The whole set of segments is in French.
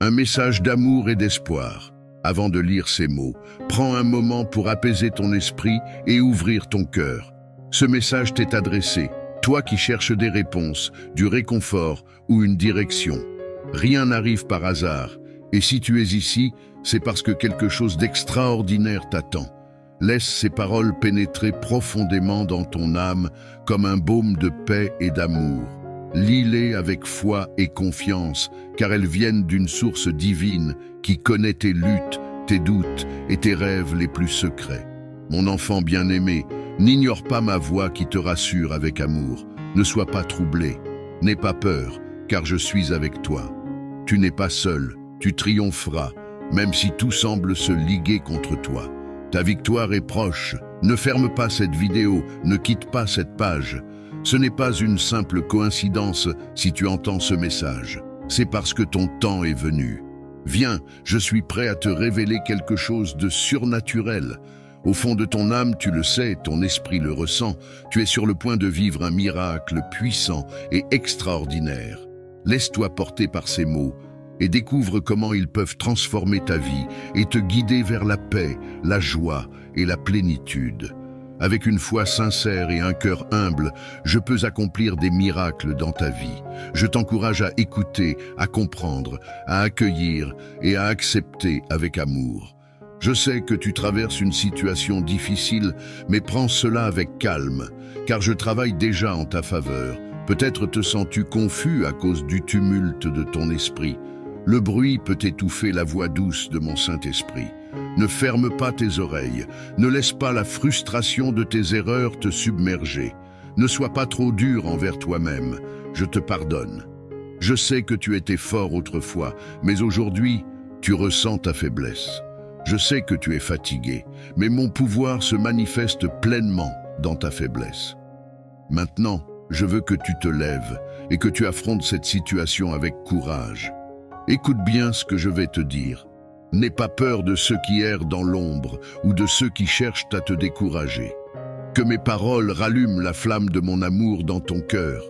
Un message d'amour et d'espoir. Avant de lire ces mots, prends un moment pour apaiser ton esprit et ouvrir ton cœur. Ce message t'est adressé, toi qui cherches des réponses, du réconfort ou une direction. Rien n'arrive par hasard, et si tu es ici, c'est parce que quelque chose d'extraordinaire t'attend. Laisse ces paroles pénétrer profondément dans ton âme comme un baume de paix et d'amour. Lis-les avec foi et confiance, car elles viennent d'une source divine qui connaît tes luttes, tes doutes et tes rêves les plus secrets. Mon enfant bien-aimé, n'ignore pas ma voix qui te rassure avec amour. Ne sois pas troublé, n'aie pas peur, car je suis avec toi. Tu n'es pas seul, tu triompheras, même si tout semble se liguer contre toi. Ta victoire est proche. Ne ferme pas cette vidéo, ne quitte pas cette page. Ce n'est pas une simple coïncidence si tu entends ce message. C'est parce que ton temps est venu. Viens, je suis prêt à te révéler quelque chose de surnaturel. Au fond de ton âme, tu le sais, ton esprit le ressent, tu es sur le point de vivre un miracle puissant et extraordinaire. Laisse-toi porter par ces mots et découvre comment ils peuvent transformer ta vie et te guider vers la paix, la joie et la plénitude. Avec une foi sincère et un cœur humble, je peux accomplir des miracles dans ta vie. Je t'encourage à écouter, à comprendre, à accueillir et à accepter avec amour. Je sais que tu traverses une situation difficile, mais prends cela avec calme, car je travaille déjà en ta faveur. Peut-être te sens-tu confus à cause du tumulte de ton esprit. Le bruit peut étouffer la voix douce de mon Saint-Esprit. Ne ferme pas tes oreilles, ne laisse pas la frustration de tes erreurs te submerger. Ne sois pas trop dur envers toi-même, je te pardonne. Je sais que tu étais fort autrefois, mais aujourd'hui, tu ressens ta faiblesse. Je sais que tu es fatigué, mais mon pouvoir se manifeste pleinement dans ta faiblesse. Maintenant, je veux que tu te lèves et que tu affrontes cette situation avec courage. Écoute bien ce que je vais te dire. N'aie pas peur de ceux qui errent dans l'ombre ou de ceux qui cherchent à te décourager. Que mes paroles rallument la flamme de mon amour dans ton cœur.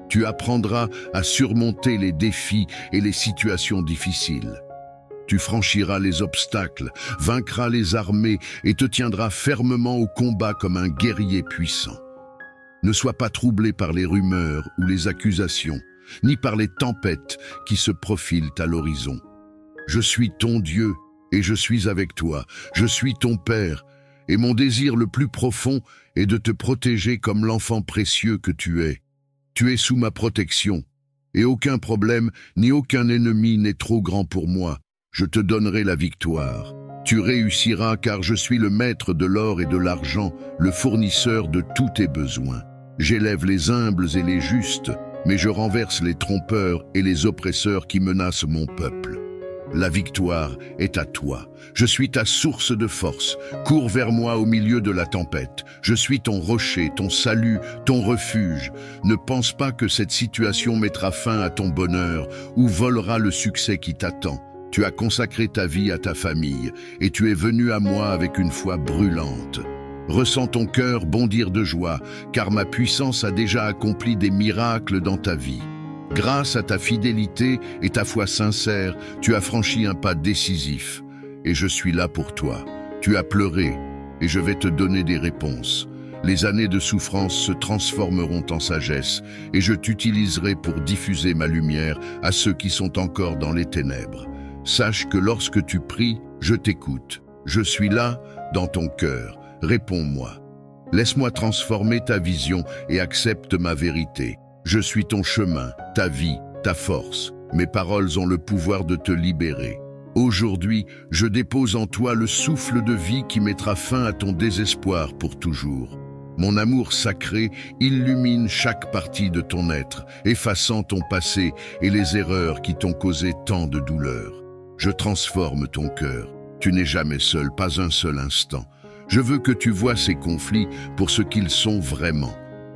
Tu apprendras à surmonter les défis et les situations difficiles. Tu franchiras les obstacles, vaincras les armées et te tiendras fermement au combat comme un guerrier puissant. Ne sois pas troublé par les rumeurs ou les accusations, ni par les tempêtes qui se profilent à l'horizon. Je suis ton Dieu et je suis avec toi. Je suis ton Père et mon désir le plus profond est de te protéger comme l'enfant précieux que tu es. Tu es sous ma protection et aucun problème ni aucun ennemi n'est trop grand pour moi. Je te donnerai la victoire. Tu réussiras car je suis le maître de l'or et de l'argent, le fournisseur de tous tes besoins. J'élève les humbles et les justes, mais je renverse les trompeurs et les oppresseurs qui menacent mon peuple. La victoire est à toi. Je suis ta source de force. Cours vers moi au milieu de la tempête. Je suis ton rocher, ton salut, ton refuge. Ne pense pas que cette situation mettra fin à ton bonheur ou volera le succès qui t'attend. Tu as consacré ta vie à ta famille et tu es venu à moi avec une foi brûlante. Ressens ton cœur bondir de joie, car ma puissance a déjà accompli des miracles dans ta vie. Grâce à ta fidélité et ta foi sincère, tu as franchi un pas décisif. Et je suis là pour toi. Tu as pleuré et je vais te donner des réponses. Les années de souffrance se transformeront en sagesse et je t'utiliserai pour diffuser ma lumière à ceux qui sont encore dans les ténèbres. Sache que lorsque tu pries, je t'écoute. Je suis là dans ton cœur. Réponds-moi. Laisse-moi transformer ta vision et accepte ma vérité. Je suis ton chemin, ta vie, ta force. Mes paroles ont le pouvoir de te libérer. Aujourd'hui, je dépose en toi le souffle de vie qui mettra fin à ton désespoir pour toujours. Mon amour sacré illumine chaque partie de ton être, effaçant ton passé et les erreurs qui t'ont causé tant de douleur. Je transforme ton cœur. Tu n'es jamais seul, pas un seul instant. Je veux que tu vois ces conflits pour ce qu'ils sont vraiment.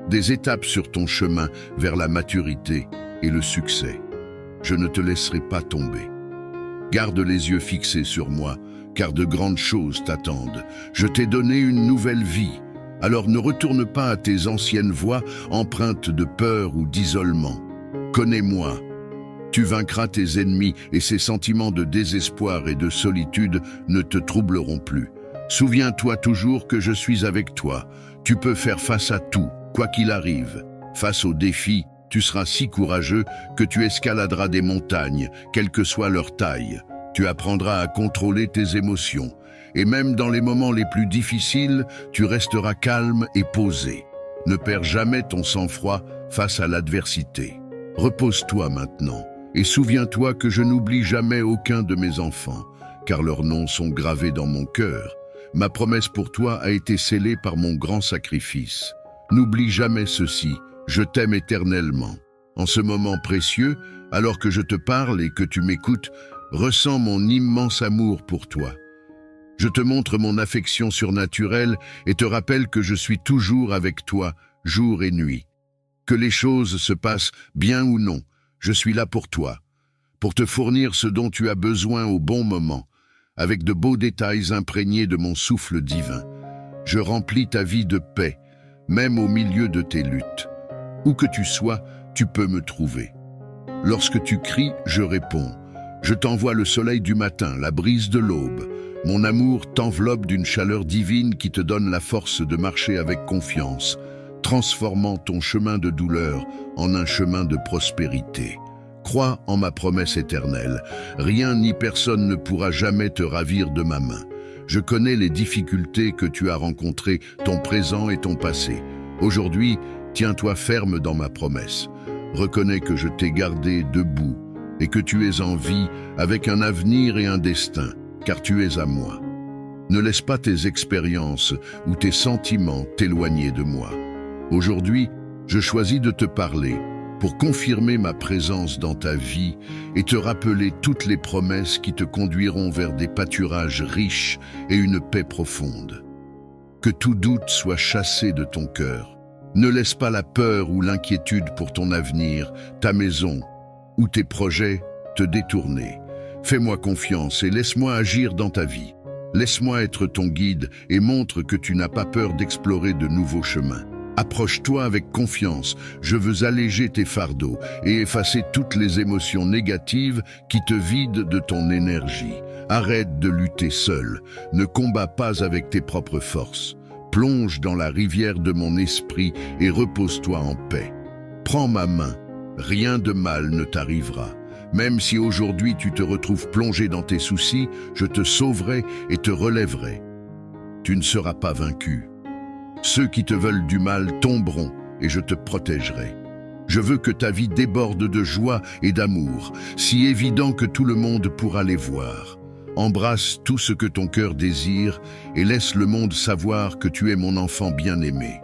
Des étapes sur ton chemin vers la maturité et le succès. Je ne te laisserai pas tomber. Garde les yeux fixés sur moi, car de grandes choses t'attendent. Je t'ai donné une nouvelle vie, alors ne retourne pas à tes anciennes voies empreintes de peur ou d'isolement. Connais-moi. Tu vaincras tes ennemis et ces sentiments de désespoir et de solitude ne te troubleront plus. Souviens-toi toujours que je suis avec toi. Tu peux faire face à tout, quoi qu'il arrive. Face aux défis, tu seras si courageux que tu escaladeras des montagnes, quelle que soit leur taille. Tu apprendras à contrôler tes émotions. Et même dans les moments les plus difficiles, tu resteras calme et posé. Ne perds jamais ton sang-froid face à l'adversité. Repose-toi maintenant et souviens-toi que je n'oublie jamais aucun de mes enfants, car leurs noms sont gravés dans mon cœur. Ma promesse pour toi a été scellée par mon grand sacrifice. N'oublie jamais ceci, je t'aime éternellement. En ce moment précieux, alors que je te parle et que tu m'écoutes, ressens mon immense amour pour toi. Je te montre mon affection surnaturelle et te rappelle que je suis toujours avec toi, jour et nuit. Que les choses se passent bien ou non, je suis là pour toi, pour te fournir ce dont tu as besoin au bon moment, avec de beaux détails imprégnés de mon souffle divin. Je remplis ta vie de paix, même au milieu de tes luttes. Où que tu sois, tu peux me trouver. Lorsque tu cries, je réponds. Je t'envoie le soleil du matin, la brise de l'aube. Mon amour t'enveloppe d'une chaleur divine qui te donne la force de marcher avec confiance, transformant ton chemin de douleur en un chemin de prospérité. Crois en ma promesse éternelle. Rien ni personne ne pourra jamais te ravir de ma main. Je connais les difficultés que tu as rencontrées, ton présent et ton passé. Aujourd'hui, tiens-toi ferme dans ma promesse. Reconnais que je t'ai gardé debout et que tu es en vie avec un avenir et un destin, car tu es à moi. Ne laisse pas tes expériences ou tes sentiments t'éloigner de moi. Aujourd'hui, je choisis de te parler pour confirmer ma présence dans ta vie et te rappeler toutes les promesses qui te conduiront vers des pâturages riches et une paix profonde. Que tout doute soit chassé de ton cœur. Ne laisse pas la peur ou l'inquiétude pour ton avenir, ta maison ou tes projets te détourner. Fais-moi confiance et laisse-moi agir dans ta vie. Laisse-moi être ton guide et montre que tu n'as pas peur d'explorer de nouveaux chemins. Approche-toi avec confiance, je veux alléger tes fardeaux et effacer toutes les émotions négatives qui te vident de ton énergie. Arrête de lutter seul, ne combats pas avec tes propres forces. Plonge dans la rivière de mon esprit et repose-toi en paix. Prends ma main, rien de mal ne t'arrivera. Même si aujourd'hui tu te retrouves plongé dans tes soucis, je te sauverai et te relèverai. Tu ne seras pas vaincu. Ceux qui te veulent du mal tomberont et je te protégerai. Je veux que ta vie déborde de joie et d'amour, si évident que tout le monde pourra les voir. Embrasse tout ce que ton cœur désire et laisse le monde savoir que tu es mon enfant bien-aimé.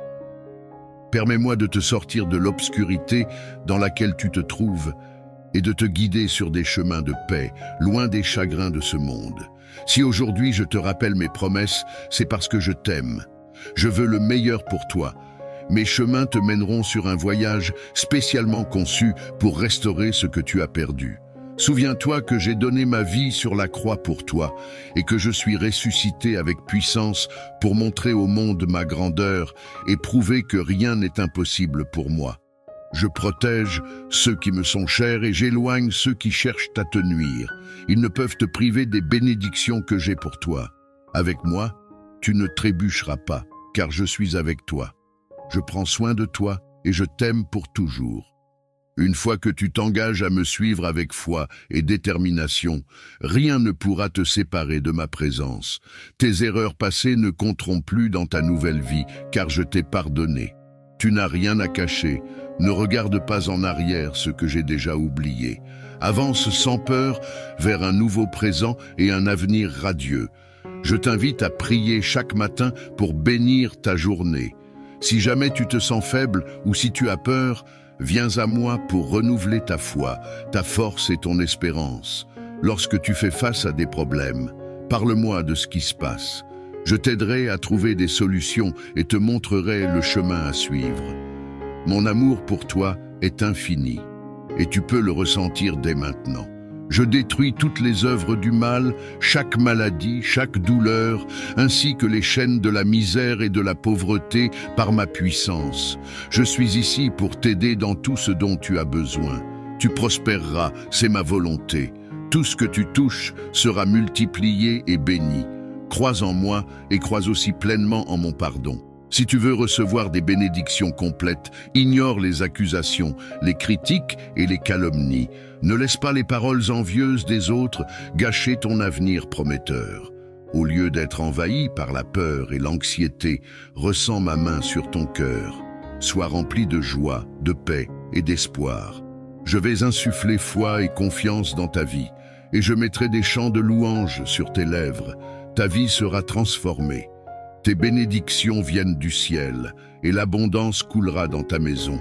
Permets-moi de te sortir de l'obscurité dans laquelle tu te trouves et de te guider sur des chemins de paix, loin des chagrins de ce monde. Si aujourd'hui je te rappelle mes promesses, c'est parce que je t'aime. Je veux le meilleur pour toi. Mes chemins te mèneront sur un voyage spécialement conçu pour restaurer ce que tu as perdu. Souviens-toi que j'ai donné ma vie sur la croix pour toi et que je suis ressuscité avec puissance pour montrer au monde ma grandeur et prouver que rien n'est impossible pour moi. Je protège ceux qui me sont chers et j'éloigne ceux qui cherchent à te nuire. Ils ne peuvent te priver des bénédictions que j'ai pour toi. Avec moi, tu ne trébucheras pas, car je suis avec toi. Je prends soin de toi et je t'aime pour toujours. Une fois que tu t'engages à me suivre avec foi et détermination, rien ne pourra te séparer de ma présence. Tes erreurs passées ne compteront plus dans ta nouvelle vie, car je t'ai pardonné. Tu n'as rien à cacher. Ne regarde pas en arrière ce que j'ai déjà oublié. Avance sans peur vers un nouveau présent et un avenir radieux. Je t'invite à prier chaque matin pour bénir ta journée. Si jamais tu te sens faible ou si tu as peur, viens à moi pour renouveler ta foi, ta force et ton espérance. Lorsque tu fais face à des problèmes, parle-moi de ce qui se passe. Je t'aiderai à trouver des solutions et te montrerai le chemin à suivre. Mon amour pour toi est infini et tu peux le ressentir dès maintenant. Je détruis toutes les œuvres du mal, chaque maladie, chaque douleur, ainsi que les chaînes de la misère et de la pauvreté par ma puissance. Je suis ici pour t'aider dans tout ce dont tu as besoin. Tu prospéreras, c'est ma volonté. Tout ce que tu touches sera multiplié et béni. Crois en moi et crois aussi pleinement en mon pardon. Si tu veux recevoir des bénédictions complètes, ignore les accusations, les critiques et les calomnies. Ne laisse pas les paroles envieuses des autres gâcher ton avenir prometteur. Au lieu d'être envahi par la peur et l'anxiété, ressens ma main sur ton cœur. Sois rempli de joie, de paix et d'espoir. Je vais insuffler foi et confiance dans ta vie, et je mettrai des chants de louanges sur tes lèvres. Ta vie sera transformée. Tes bénédictions viennent du ciel, et l'abondance coulera dans ta maison.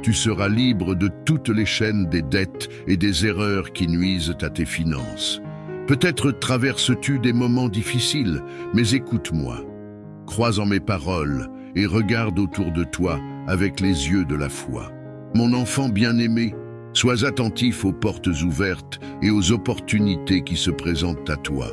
Tu seras libre de toutes les chaînes des dettes et des erreurs qui nuisent à tes finances. Peut-être traverses-tu des moments difficiles, mais écoute-moi. Crois en mes paroles et regarde autour de toi avec les yeux de la foi. Mon enfant bien-aimé, sois attentif aux portes ouvertes et aux opportunités qui se présentent à toi.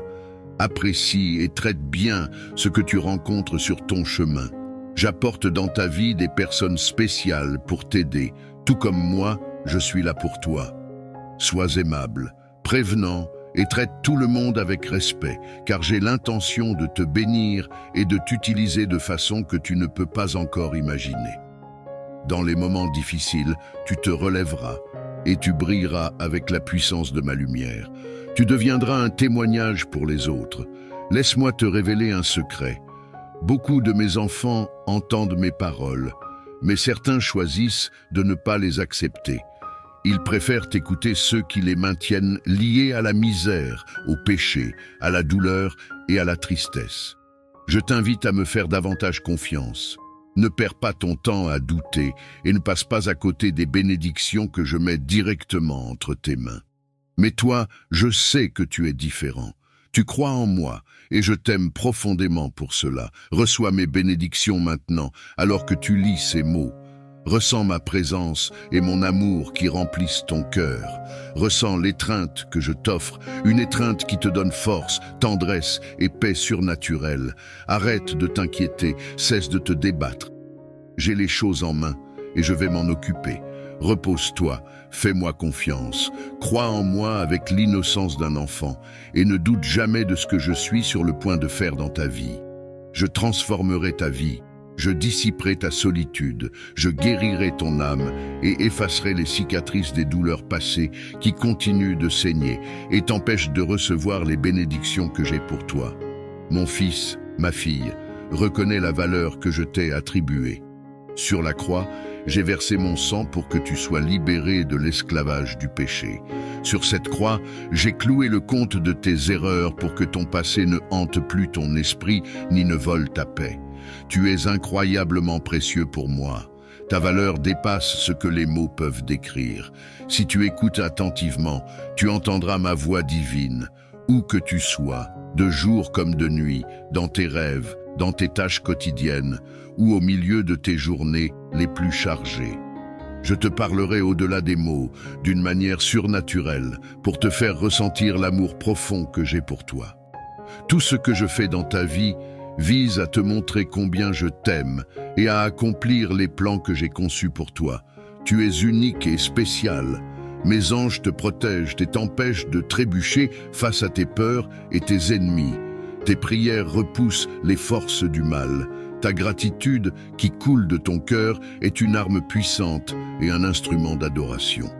Apprécie et traite bien ce que tu rencontres sur ton chemin. J'apporte dans ta vie des personnes spéciales pour t'aider. Tout comme moi, je suis là pour toi. Sois aimable, prévenant et traite tout le monde avec respect, car j'ai l'intention de te bénir et de t'utiliser de façon que tu ne peux pas encore imaginer. Dans les moments difficiles, tu te relèveras et tu brilleras avec la puissance de ma lumière. Tu deviendras un témoignage pour les autres. Laisse-moi te révéler un secret. Beaucoup de mes enfants entendent mes paroles, mais certains choisissent de ne pas les accepter. Ils préfèrent écouter ceux qui les maintiennent liés à la misère, au péché, à la douleur et à la tristesse. Je t'invite à me faire davantage confiance. Ne perds pas ton temps à douter et ne passe pas à côté des bénédictions que je mets directement entre tes mains. Mais toi, je sais que tu es différent. Tu crois en moi et je t'aime profondément pour cela. Reçois mes bénédictions maintenant alors que tu lis ces mots. Ressens ma présence et mon amour qui remplissent ton cœur. Ressens l'étreinte que je t'offre, une étreinte qui te donne force, tendresse et paix surnaturelle. Arrête de t'inquiéter, cesse de te débattre. J'ai les choses en main et je vais m'en occuper. Repose-toi, fais-moi confiance, crois en moi avec l'innocence d'un enfant et ne doute jamais de ce que je suis sur le point de faire dans ta vie. Je transformerai ta vie, je dissiperai ta solitude, je guérirai ton âme et effacerai les cicatrices des douleurs passées qui continuent de saigner et t'empêchent de recevoir les bénédictions que j'ai pour toi. Mon fils, ma fille, reconnais la valeur que je t'ai attribuée. Sur la croix, j'ai versé mon sang pour que tu sois libéré de l'esclavage du péché. Sur cette croix, j'ai cloué le compte de tes erreurs pour que ton passé ne hante plus ton esprit ni ne vole ta paix. Tu es incroyablement précieux pour moi. Ta valeur dépasse ce que les mots peuvent décrire. Si tu écoutes attentivement, tu entendras ma voix divine. Où que tu sois, de jour comme de nuit, dans tes rêves, dans tes tâches quotidiennes ou au milieu de tes journées les plus chargées. Je te parlerai au-delà des mots, d'une manière surnaturelle, pour te faire ressentir l'amour profond que j'ai pour toi. Tout ce que je fais dans ta vie vise à te montrer combien je t'aime et à accomplir les plans que j'ai conçus pour toi. Tu es unique et spécial. Mes anges te protègent et t'empêchent de trébucher face à tes peurs et tes ennemis. Tes prières repoussent les forces du mal. Ta gratitude qui coule de ton cœur est une arme puissante et un instrument d'adoration.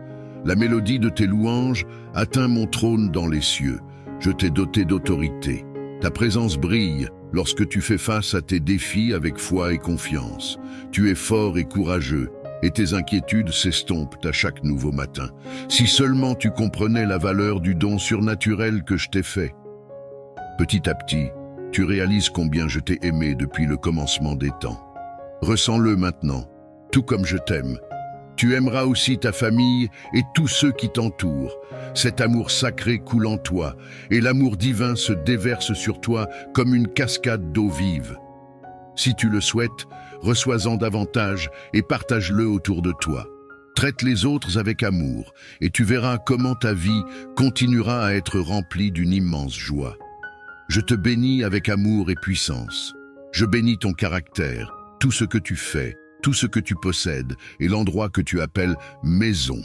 La mélodie de tes louanges atteint mon trône dans les cieux. Je t'ai doté d'autorité. Ta présence brille lorsque tu fais face à tes défis avec foi et confiance. Tu es fort et courageux, et tes inquiétudes s'estompent à chaque nouveau matin. Si seulement tu comprenais la valeur du don surnaturel que je t'ai fait. Petit à petit, tu réalises combien je t'ai aimé depuis le commencement des temps. Ressens-le maintenant, tout comme je t'aime. Tu aimeras aussi ta famille et tous ceux qui t'entourent. Cet amour sacré coule en toi, et l'amour divin se déverse sur toi comme une cascade d'eau vive. Si tu le souhaites, reçois-en davantage et partage-le autour de toi. Traite les autres avec amour, et tu verras comment ta vie continuera à être remplie d'une immense joie. Je te bénis avec amour et puissance. Je bénis ton caractère, tout ce que tu fais, tout ce que tu possèdes et l'endroit que tu appelles maison.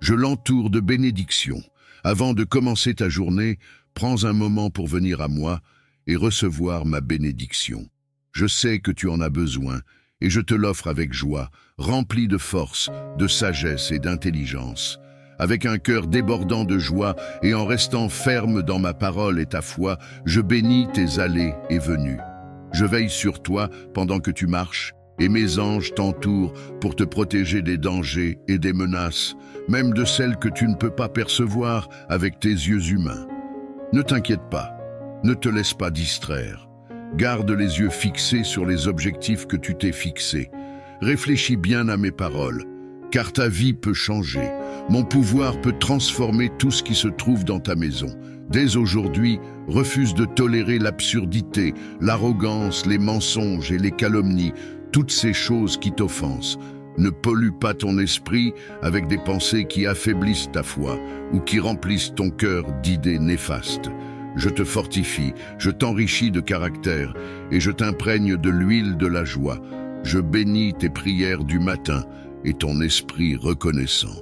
Je l'entoure de bénédictions. Avant de commencer ta journée, prends un moment pour venir à moi et recevoir ma bénédiction. Je sais que tu en as besoin et je te l'offre avec joie, rempli de force, de sagesse et d'intelligence. Avec un cœur débordant de joie et en restant ferme dans ma parole et ta foi, je bénis tes allées et venues. Je veille sur toi pendant que tu marches et mes anges t'entourent pour te protéger des dangers et des menaces, même de celles que tu ne peux pas percevoir avec tes yeux humains. Ne t'inquiète pas, ne te laisse pas distraire. Garde les yeux fixés sur les objectifs que tu t'es fixés. Réfléchis bien à mes paroles, car ta vie peut changer. Mon pouvoir peut transformer tout ce qui se trouve dans ta maison. Dès aujourd'hui, refuse de tolérer l'absurdité, l'arrogance, les mensonges et les calomnies, toutes ces choses qui t'offensent. Ne pollue pas ton esprit avec des pensées qui affaiblissent ta foi ou qui remplissent ton cœur d'idées néfastes. Je te fortifie, je t'enrichis de caractère et je t'imprègne de l'huile de la joie. Je bénis tes prières du matin et ton esprit reconnaissant.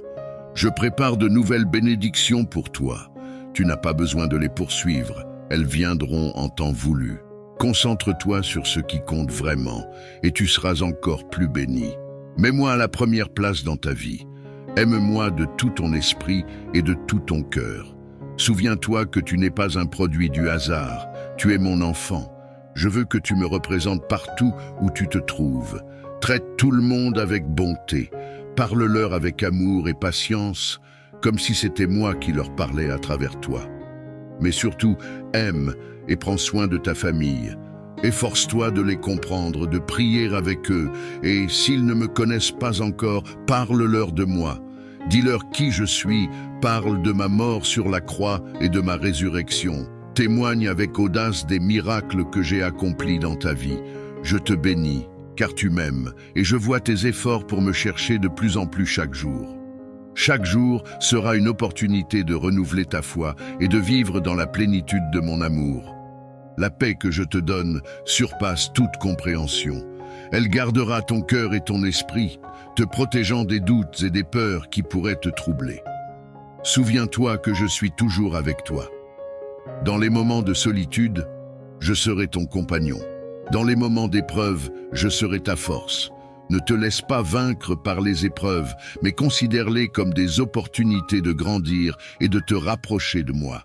Je prépare de nouvelles bénédictions pour toi. Tu n'as pas besoin de les poursuivre, elles viendront en temps voulu. Concentre-toi sur ce qui compte vraiment et tu seras encore plus béni. Mets-moi à la première place dans ta vie. Aime-moi de tout ton esprit et de tout ton cœur. Souviens-toi que tu n'es pas un produit du hasard, tu es mon enfant. Je veux que tu me représentes partout où tu te trouves. Traite tout le monde avec bonté. Parle-leur avec amour et patience, comme si c'était moi qui leur parlais à travers toi. Mais surtout, aime et prends soin de ta famille. Efforce-toi de les comprendre, de prier avec eux, et s'ils ne me connaissent pas encore, parle-leur de moi. Dis-leur qui je suis, parle de ma mort sur la croix et de ma résurrection. Témoigne avec audace des miracles que j'ai accomplis dans ta vie. Je te bénis, car tu m'aimes, et je vois tes efforts pour me chercher de plus en plus chaque jour. Chaque jour sera une opportunité de renouveler ta foi et de vivre dans la plénitude de mon amour. La paix que je te donne surpasse toute compréhension. Elle gardera ton cœur et ton esprit, te protégeant des doutes et des peurs qui pourraient te troubler. Souviens-toi que je suis toujours avec toi. Dans les moments de solitude, je serai ton compagnon. Dans les moments d'épreuve, je serai ta force. Ne te laisse pas vaincre par les épreuves, mais considère-les comme des opportunités de grandir et de te rapprocher de moi.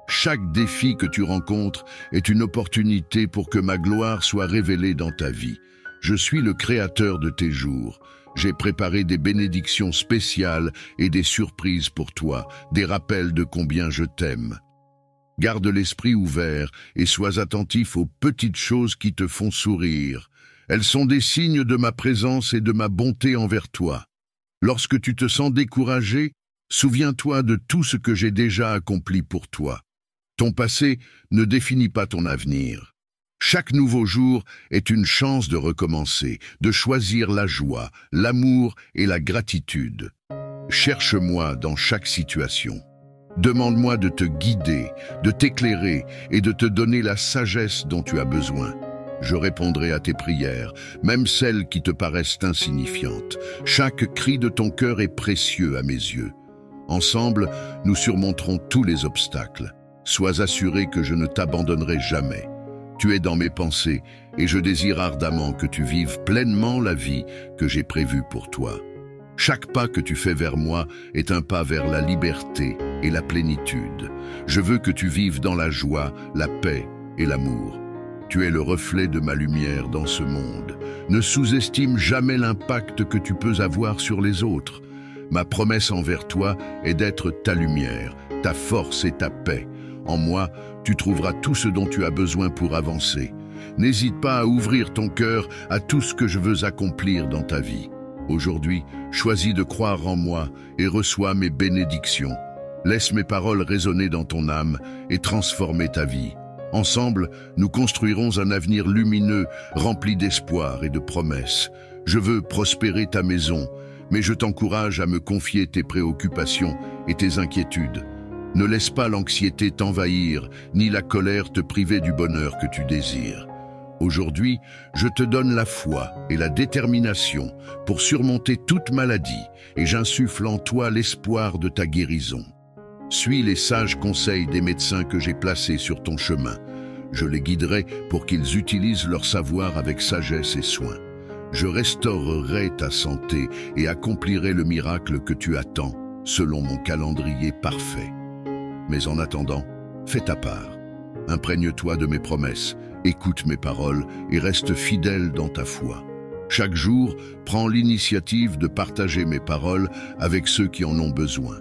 Chaque défi que tu rencontres est une opportunité pour que ma gloire soit révélée dans ta vie. Je suis le créateur de tes jours. J'ai préparé des bénédictions spéciales et des surprises pour toi, des rappels de combien je t'aime. Garde l'esprit ouvert et sois attentif aux petites choses qui te font sourire. Elles sont des signes de ma présence et de ma bonté envers toi. Lorsque tu te sens découragé, souviens-toi de tout ce que j'ai déjà accompli pour toi. Ton passé ne définit pas ton avenir. Chaque nouveau jour est une chance de recommencer, de choisir la joie, l'amour et la gratitude. Cherche-moi dans chaque situation. Demande-moi de te guider, de t'éclairer et de te donner la sagesse dont tu as besoin. Je répondrai à tes prières, même celles qui te paraissent insignifiantes. Chaque cri de ton cœur est précieux à mes yeux. Ensemble, nous surmonterons tous les obstacles. Sois assuré que je ne t'abandonnerai jamais. Tu es dans mes pensées et je désire ardemment que tu vives pleinement la vie que j'ai prévue pour toi. Chaque pas que tu fais vers moi est un pas vers la liberté et la plénitude. Je veux que tu vives dans la joie, la paix et l'amour. Tu es le reflet de ma lumière dans ce monde. Ne sous-estime jamais l'impact que tu peux avoir sur les autres. Ma promesse envers toi est d'être ta lumière, ta force et ta paix. En moi, tu trouveras tout ce dont tu as besoin pour avancer. N'hésite pas à ouvrir ton cœur à tout ce que je veux accomplir dans ta vie. Aujourd'hui, choisis de croire en moi et reçois mes bénédictions. Laisse mes paroles résonner dans ton âme et transformer ta vie. Ensemble, nous construirons un avenir lumineux, rempli d'espoir et de promesses. Je veux prospérer ta maison, mais je t'encourage à me confier tes préoccupations et tes inquiétudes. Ne laisse pas l'anxiété t'envahir, ni la colère te priver du bonheur que tu désires. Aujourd'hui, je te donne la foi et la détermination pour surmonter toute maladie et j'insuffle en toi l'espoir de ta guérison. Suis les sages conseils des médecins que j'ai placés sur ton chemin. Je les guiderai pour qu'ils utilisent leur savoir avec sagesse et soin. Je restaurerai ta santé et accomplirai le miracle que tu attends, selon mon calendrier parfait. Mais en attendant, fais ta part. Imprègne-toi de mes promesses, écoute mes paroles et reste fidèle dans ta foi. Chaque jour, prends l'initiative de partager mes paroles avec ceux qui en ont besoin.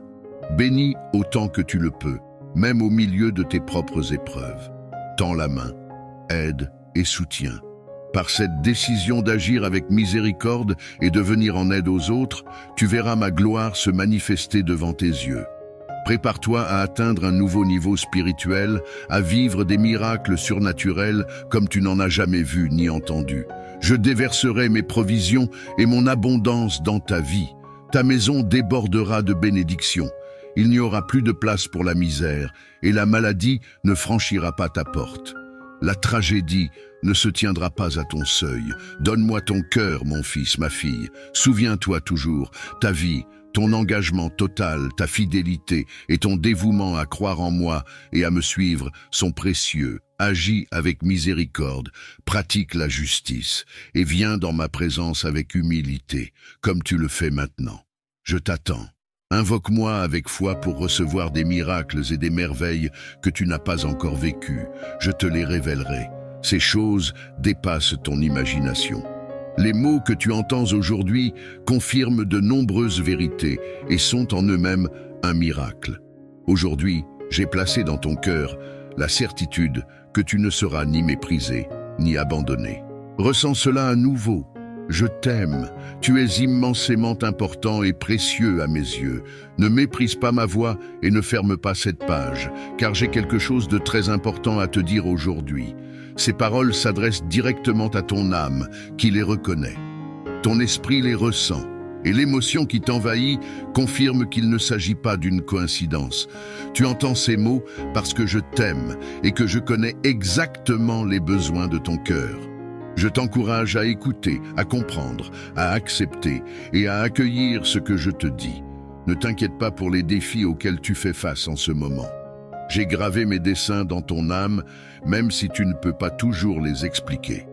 Bénis autant que tu le peux, même au milieu de tes propres épreuves. Tends la main, aide et soutiens. Par cette décision d'agir avec miséricorde et de venir en aide aux autres, tu verras ma gloire se manifester devant tes yeux. Prépare-toi à atteindre un nouveau niveau spirituel, à vivre des miracles surnaturels comme tu n'en as jamais vu ni entendu. Je déverserai mes provisions et mon abondance dans ta vie. Ta maison débordera de bénédictions. Il n'y aura plus de place pour la misère et la maladie ne franchira pas ta porte. La tragédie ne se tiendra pas à ton seuil. Donne-moi ton cœur, mon fils, ma fille. Souviens-toi toujours, ta vie, ton engagement total, ta fidélité et ton dévouement à croire en moi et à me suivre sont précieux. Agis avec miséricorde, pratique la justice et viens dans ma présence avec humilité, comme tu le fais maintenant. Je t'attends. Invoque-moi avec foi pour recevoir des miracles et des merveilles que tu n'as pas encore vécues. Je te les révélerai. Ces choses dépassent ton imagination. Les mots que tu entends aujourd'hui confirment de nombreuses vérités et sont en eux-mêmes un miracle. Aujourd'hui, j'ai placé dans ton cœur la certitude que tu ne seras ni méprisé, ni abandonné. Ressens cela à nouveau. Je t'aime, tu es immensément important et précieux à mes yeux. Ne méprise pas ma voix et ne ferme pas cette page, car j'ai quelque chose de très important à te dire aujourd'hui. Ces paroles s'adressent directement à ton âme, qui les reconnaît. Ton esprit les ressent, et l'émotion qui t'envahit confirme qu'il ne s'agit pas d'une coïncidence. Tu entends ces mots parce que je t'aime et que je connais exactement les besoins de ton cœur. Je t'encourage à écouter, à comprendre, à accepter et à accueillir ce que je te dis. Ne t'inquiète pas pour les défis auxquels tu fais face en ce moment. J'ai gravé mes desseins dans ton âme, même si tu ne peux pas toujours les expliquer.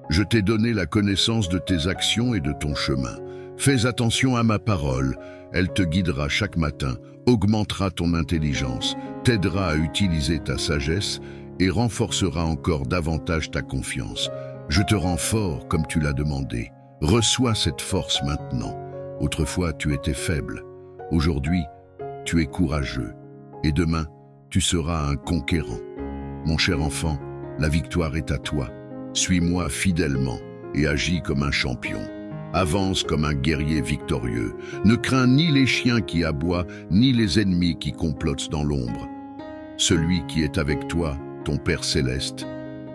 Je t'ai donné la connaissance de tes actions et de ton chemin. Fais attention à ma parole, elle te guidera chaque matin, augmentera ton intelligence, t'aidera à utiliser ta sagesse et renforcera encore davantage ta confiance. Je te rends fort comme tu l'as demandé. Reçois cette force maintenant. Autrefois, tu étais faible. Aujourd'hui, tu es courageux. Et demain, tu seras un conquérant. Mon cher enfant, la victoire est à toi. Suis-moi fidèlement et agis comme un champion. Avance comme un guerrier victorieux. Ne crains ni les chiens qui aboient, ni les ennemis qui complotent dans l'ombre. Celui qui est avec toi, ton Père céleste,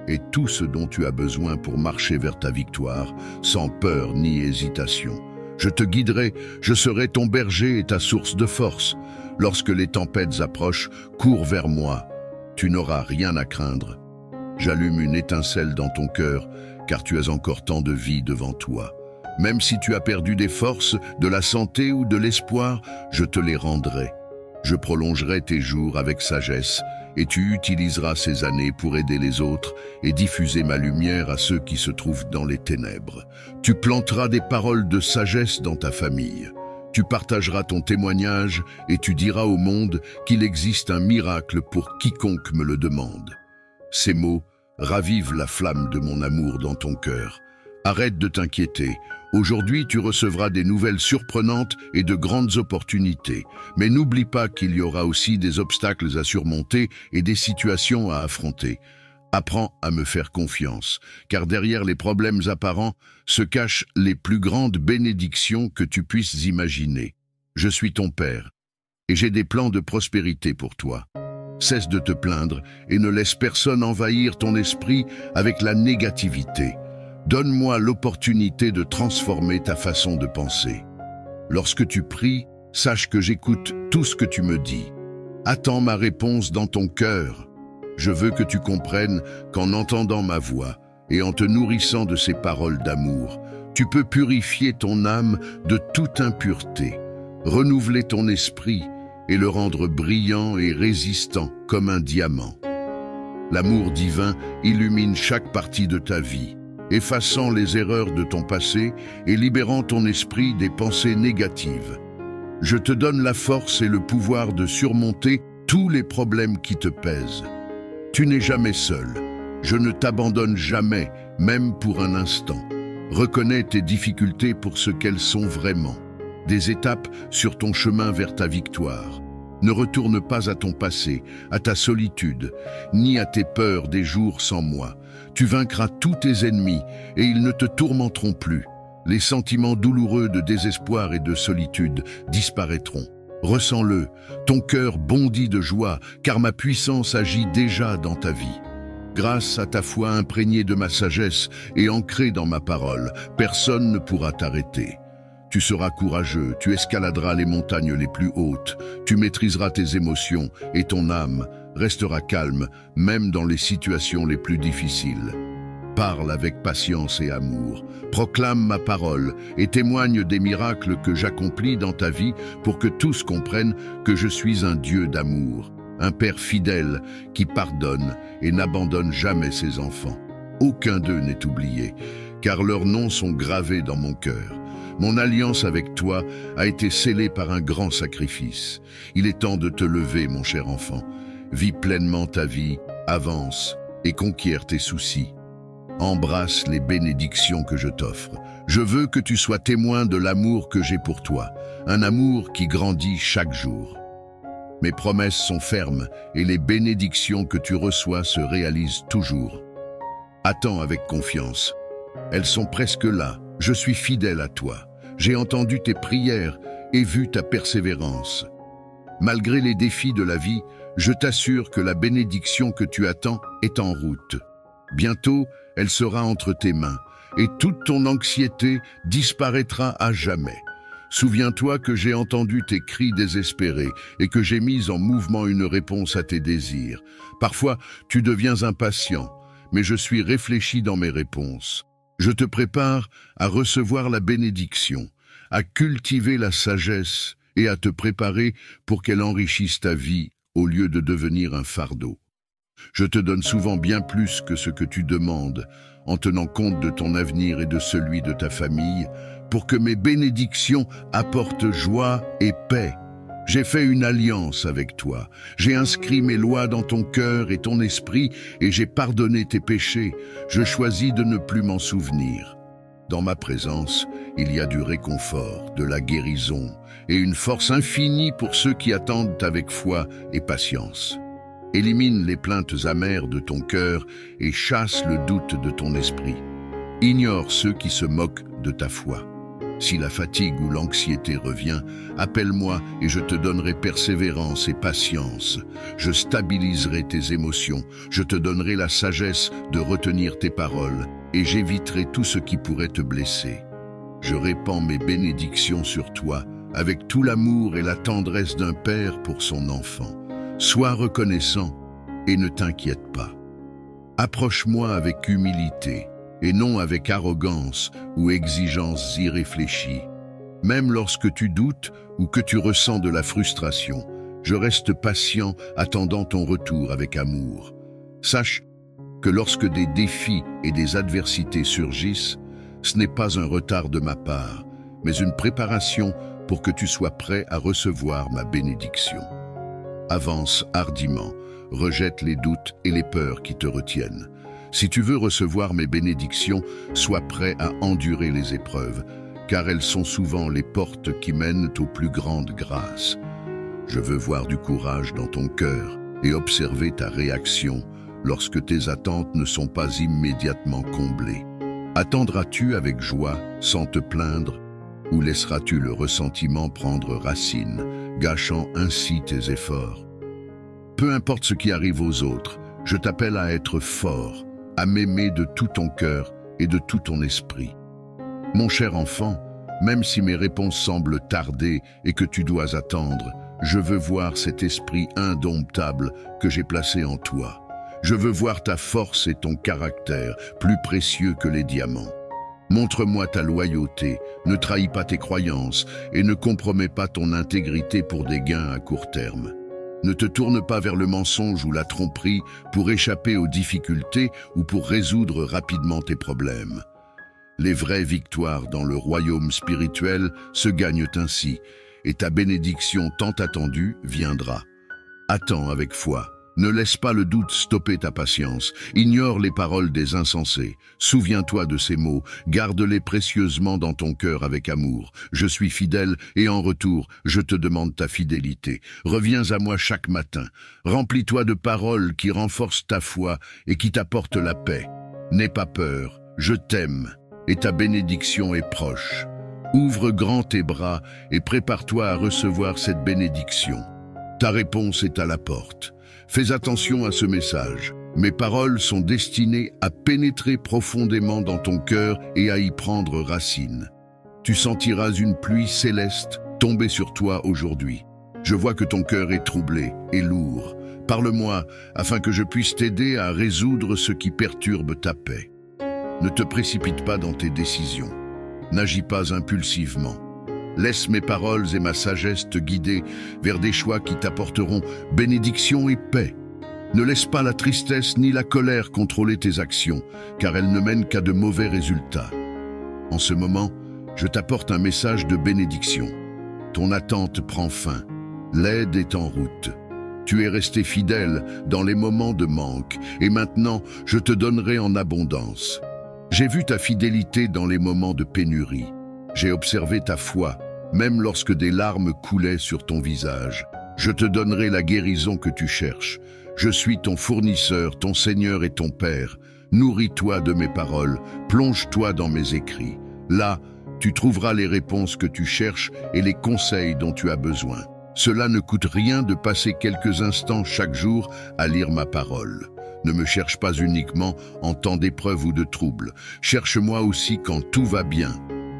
est tout ce dont tu as besoin pour marcher vers ta victoire, sans peur ni hésitation. Je te guiderai, je serai ton berger et ta source de force. Lorsque les tempêtes approchent, cours vers moi. Tu n'auras rien à craindre. J'allume une étincelle dans ton cœur, car tu as encore tant de vie devant toi. Même si tu as perdu des forces, de la santé ou de l'espoir, je te les rendrai. Je prolongerai tes jours avec sagesse, et tu utiliseras ces années pour aider les autres et diffuser ma lumière à ceux qui se trouvent dans les ténèbres. Tu planteras des paroles de sagesse dans ta famille. Tu partageras ton témoignage et tu diras au monde qu'il existe un miracle pour quiconque me le demande. Ces mots ravivent la flamme de mon amour dans ton cœur. Arrête de t'inquiéter. Aujourd'hui, tu recevras des nouvelles surprenantes et de grandes opportunités. Mais n'oublie pas qu'il y aura aussi des obstacles à surmonter et des situations à affronter. Apprends à me faire confiance, car derrière les problèmes apparents se cachent les plus grandes bénédictions que tu puisses imaginer. Je suis ton Père, et j'ai des plans de prospérité pour toi. Cesse de te plaindre et ne laisse personne envahir ton esprit avec la négativité. Donne-moi l'opportunité de transformer ta façon de penser. Lorsque tu pries, sache que j'écoute tout ce que tu me dis. Attends ma réponse dans ton cœur. Je veux que tu comprennes qu'en entendant ma voix et en te nourrissant de ces paroles d'amour, tu peux purifier ton âme de toute impureté, renouveler ton esprit et le rendre brillant et résistant comme un diamant. L'amour divin illumine chaque partie de ta vie, effaçant les erreurs de ton passé et libérant ton esprit des pensées négatives. Je te donne la force et le pouvoir de surmonter tous les problèmes qui te pèsent. Tu n'es jamais seul. Je ne t'abandonne jamais, même pour un instant. Reconnais tes difficultés pour ce qu'elles sont vraiment. Des étapes sur ton chemin vers ta victoire. Ne retourne pas à ton passé, à ta solitude, ni à tes peurs des jours sans moi. Tu vaincras tous tes ennemis et ils ne te tourmenteront plus. Les sentiments douloureux de désespoir et de solitude disparaîtront. Ressens-le, ton cœur bondit de joie, car ma puissance agit déjà dans ta vie. Grâce à ta foi imprégnée de ma sagesse et ancrée dans ma parole, personne ne pourra t'arrêter. Tu seras courageux, tu escaladeras les montagnes les plus hautes, tu maîtriseras tes émotions et ton âme restera calme, même dans les situations les plus difficiles. Parle avec patience et amour, proclame ma parole et témoigne des miracles que j'accomplis dans ta vie pour que tous comprennent que je suis un Dieu d'amour, un Père fidèle qui pardonne et n'abandonne jamais ses enfants. Aucun d'eux n'est oublié, car leurs noms sont gravés dans mon cœur. Mon alliance avec toi a été scellée par un grand sacrifice. Il est temps de te lever, mon cher enfant. Vis pleinement ta vie, avance et conquiers tes soucis. Embrasse les bénédictions que je t'offre. Je veux que tu sois témoin de l'amour que j'ai pour toi, un amour qui grandit chaque jour. Mes promesses sont fermes et les bénédictions que tu reçois se réalisent toujours. Attends avec confiance. Elles sont presque là. Je suis fidèle à toi. J'ai entendu tes prières et vu ta persévérance. Malgré les défis de la vie, je t'assure que la bénédiction que tu attends est en route. Bientôt, elle sera entre tes mains et toute ton anxiété disparaîtra à jamais. Souviens-toi que j'ai entendu tes cris désespérés et que j'ai mis en mouvement une réponse à tes désirs. Parfois, tu deviens impatient, mais je suis réfléchi dans mes réponses. Je te prépare à recevoir la bénédiction, à cultiver la sagesse et à te préparer pour qu'elle enrichisse ta vie au lieu de devenir un fardeau. Je te donne souvent bien plus que ce que tu demandes, en tenant compte de ton avenir et de celui de ta famille, pour que mes bénédictions apportent joie et paix. J'ai fait une alliance avec toi, j'ai inscrit mes lois dans ton cœur et ton esprit, et j'ai pardonné tes péchés. Je choisis de ne plus m'en souvenir. Dans ma présence, il y a du réconfort, de la guérison, et une force infinie pour ceux qui attendent avec foi et patience. Élimine les plaintes amères de ton cœur et chasse le doute de ton esprit. Ignore ceux qui se moquent de ta foi. Si la fatigue ou l'anxiété revient, appelle-moi et je te donnerai persévérance et patience. Je stabiliserai tes émotions, je te donnerai la sagesse de retenir tes paroles et j'éviterai tout ce qui pourrait te blesser. Je répands mes bénédictions sur toi avec tout l'amour et la tendresse d'un père pour son enfant. Sois reconnaissant et ne t'inquiète pas. Approche-moi avec humilité et non avec arrogance ou exigence irréfléchie. Même lorsque tu doutes ou que tu ressens de la frustration, je reste patient attendant ton retour avec amour. Sache que lorsque des défis et des adversités surgissent, ce n'est pas un retard de ma part, mais une préparation pour que tu sois prêt à recevoir ma bénédiction. Avance hardiment, rejette les doutes et les peurs qui te retiennent. Si tu veux recevoir mes bénédictions, sois prêt à endurer les épreuves, car elles sont souvent les portes qui mènent aux plus grandes grâces. Je veux voir du courage dans ton cœur et observer ta réaction lorsque tes attentes ne sont pas immédiatement comblées. Attendras-tu avec joie, sans te plaindre, ou laisseras-tu le ressentiment prendre racine, gâchant ainsi tes efforts? Peu importe ce qui arrive aux autres, je t'appelle à être fort, à m'aimer de tout ton cœur et de tout ton esprit. Mon cher enfant, même si mes réponses semblent tarder et que tu dois attendre, je veux voir cet esprit indomptable que j'ai placé en toi. Je veux voir ta force et ton caractère, plus précieux que les diamants. Montre-moi ta loyauté, ne trahis pas tes croyances et ne compromets pas ton intégrité pour des gains à court terme. Ne te tourne pas vers le mensonge ou la tromperie pour échapper aux difficultés ou pour résoudre rapidement tes problèmes. Les vraies victoires dans le royaume spirituel se gagnent ainsi, et ta bénédiction tant attendue viendra. Attends avec foi. Ne laisse pas le doute stopper ta patience. Ignore les paroles des insensés. Souviens-toi de ces mots. Garde-les précieusement dans ton cœur avec amour. Je suis fidèle et en retour, je te demande ta fidélité. Reviens à moi chaque matin. Remplis-toi de paroles qui renforcent ta foi et qui t'apportent la paix. N'aie pas peur. Je t'aime et ta bénédiction est proche. Ouvre grand tes bras et prépare-toi à recevoir cette bénédiction. Ta réponse est à la porte. Fais attention à ce message. Mes paroles sont destinées à pénétrer profondément dans ton cœur et à y prendre racine. Tu sentiras une pluie céleste tomber sur toi aujourd'hui. Je vois que ton cœur est troublé et lourd. Parle-moi afin que je puisse t'aider à résoudre ce qui perturbe ta paix. Ne te précipite pas dans tes décisions. N'agis pas impulsivement. Laisse mes paroles et ma sagesse te guider vers des choix qui t'apporteront bénédiction et paix. Ne laisse pas la tristesse ni la colère contrôler tes actions, car elles ne mènent qu'à de mauvais résultats. En ce moment, je t'apporte un message de bénédiction. Ton attente prend fin. L'aide est en route. Tu es resté fidèle dans les moments de manque, et maintenant, je te donnerai en abondance. J'ai vu ta fidélité dans les moments de pénurie. J'ai observé ta foi, même lorsque des larmes coulaient sur ton visage. Je te donnerai la guérison que tu cherches. Je suis ton fournisseur, ton Seigneur et ton Père. Nourris-toi de mes paroles, plonge-toi dans mes écrits. Là, tu trouveras les réponses que tu cherches et les conseils dont tu as besoin. Cela ne coûte rien de passer quelques instants chaque jour à lire ma parole. Ne me cherche pas uniquement en temps d'épreuve ou de trouble. Cherche-moi aussi quand tout va bien.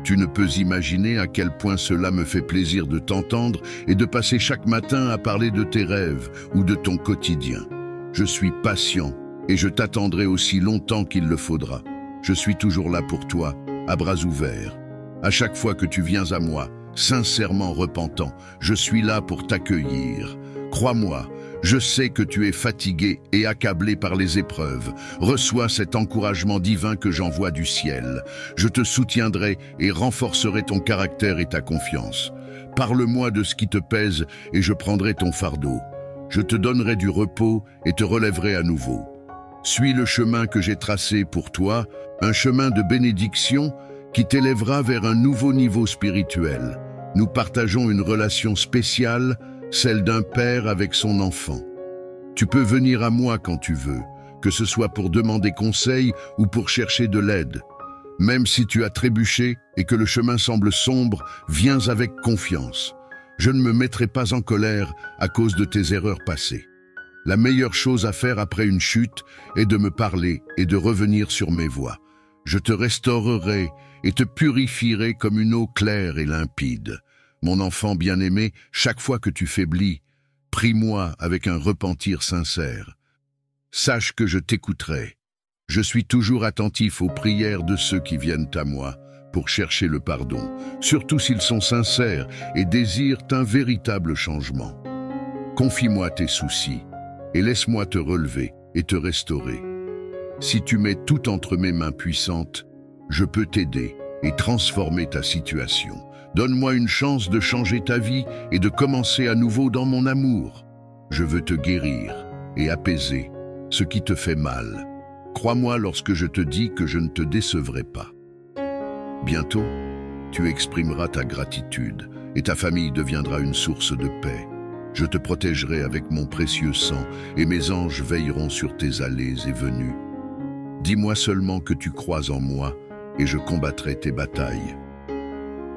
Tu ne peux imaginer à quel point cela me fait plaisir de t'entendre et de passer chaque matin à parler de tes rêves ou de ton quotidien. Je suis patient et je t'attendrai aussi longtemps qu'il le faudra. Je suis toujours là pour toi, à bras ouverts. À chaque fois que tu viens à moi, sincèrement repentant, je suis là pour t'accueillir. Crois-moi, je sais que tu es fatigué et accablé par les épreuves. Reçois cet encouragement divin que j'envoie du ciel. Je te soutiendrai et renforcerai ton caractère et ta confiance. Parle-moi de ce qui te pèse et je prendrai ton fardeau. Je te donnerai du repos et te relèverai à nouveau. Suis le chemin que j'ai tracé pour toi, un chemin de bénédiction qui t'élèvera vers un nouveau niveau spirituel. Nous partageons une relation spéciale, celle d'un père avec son enfant. Tu peux venir à moi quand tu veux, que ce soit pour demander conseil ou pour chercher de l'aide. Même si tu as trébuché et que le chemin semble sombre, viens avec confiance. Je ne me mettrai pas en colère à cause de tes erreurs passées. La meilleure chose à faire après une chute est de me parler et de revenir sur mes voies. Je te restaurerai et te purifierai comme une eau claire et limpide. Mon enfant bien-aimé, chaque fois que tu faiblis, prie-moi avec un repentir sincère. Sache que je t'écouterai. Je suis toujours attentif aux prières de ceux qui viennent à moi pour chercher le pardon, surtout s'ils sont sincères et désirent un véritable changement. Confie-moi tes soucis et laisse-moi te relever et te restaurer. Si tu mets tout entre mes mains puissantes, je peux t'aider et transformer ta situation. Donne-moi une chance de changer ta vie et de commencer à nouveau dans mon amour. Je veux te guérir et apaiser ce qui te fait mal. Crois-moi lorsque je te dis que je ne te décevrai pas. Bientôt, tu exprimeras ta gratitude et ta famille deviendra une source de paix. Je te protégerai avec mon précieux sang et mes anges veilleront sur tes allées et venues. Dis-moi seulement que tu crois en moi et je combattrai tes batailles.